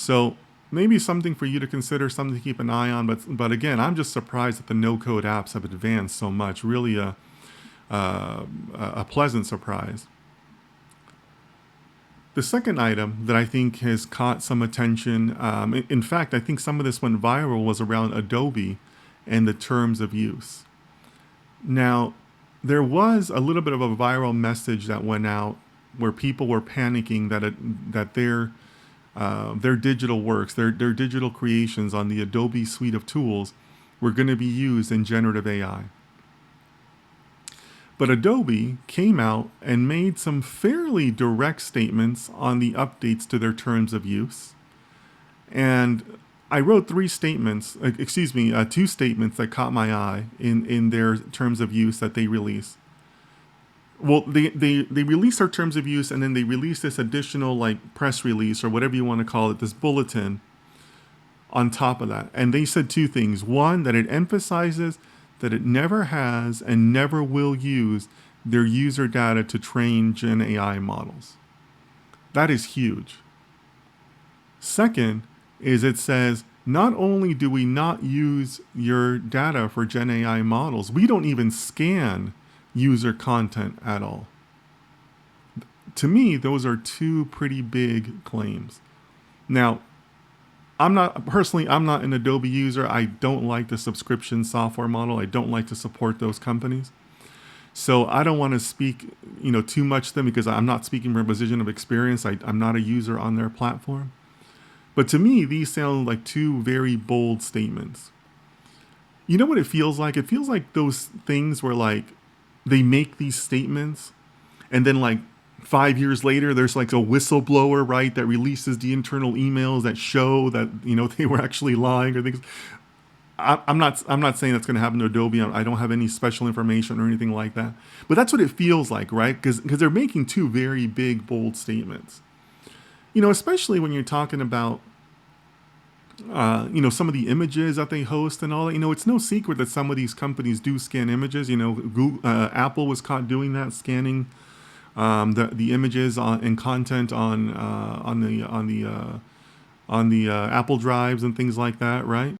So maybe something for you to consider, something to keep an eye on. But again, I'm just surprised that the no-code apps have advanced so much. Really a pleasant surprise. The second item that I think has caught some attention, in fact, I think some of this went viral, was around Adobe and the terms of use. Now, there was a little bit of a viral message that went out where people were panicking that their digital works, their digital creations on the Adobe suite of tools were going to be used in generative AI. But Adobe came out and made some fairly direct statements on the updates to their terms of use. And I wrote two statements that caught my eye in their terms of use that they release. Well, they released their terms of use, and then they released this additional like press release or whatever you want to call it, this bulletin on top of that. And they said two things. One, that it emphasizes that it never has and never will use their user data to train Gen AI models. That is huge. Second is it says, not only do we not use your data for Gen AI models, we don't even scan user content at all. To me, those are two pretty big claims. Now, I'm not an Adobe user. I don't like the subscription software model. I don't like to support those companies. So I don't want to speak, too much to them because I'm not speaking from a position of experience. I'm not a user on their platform. But to me, these sound like two very bold statements. You know what it feels like? It feels like those things where like they make these statements and then like 5 years later, there's like a whistleblower, right, that releases the internal emails that show that, they were actually lying or things. I'm not saying that's going to happen to Adobe. I don't have any special information or anything like that. But that's what it feels like, right? Because they're making two very big, bold statements. Especially when you're talking about, some of the images that they host and all that. It's no secret that some of these companies do scan images. Google, Apple was caught doing that, scanning the images and content on the Apple drives and things like that, right?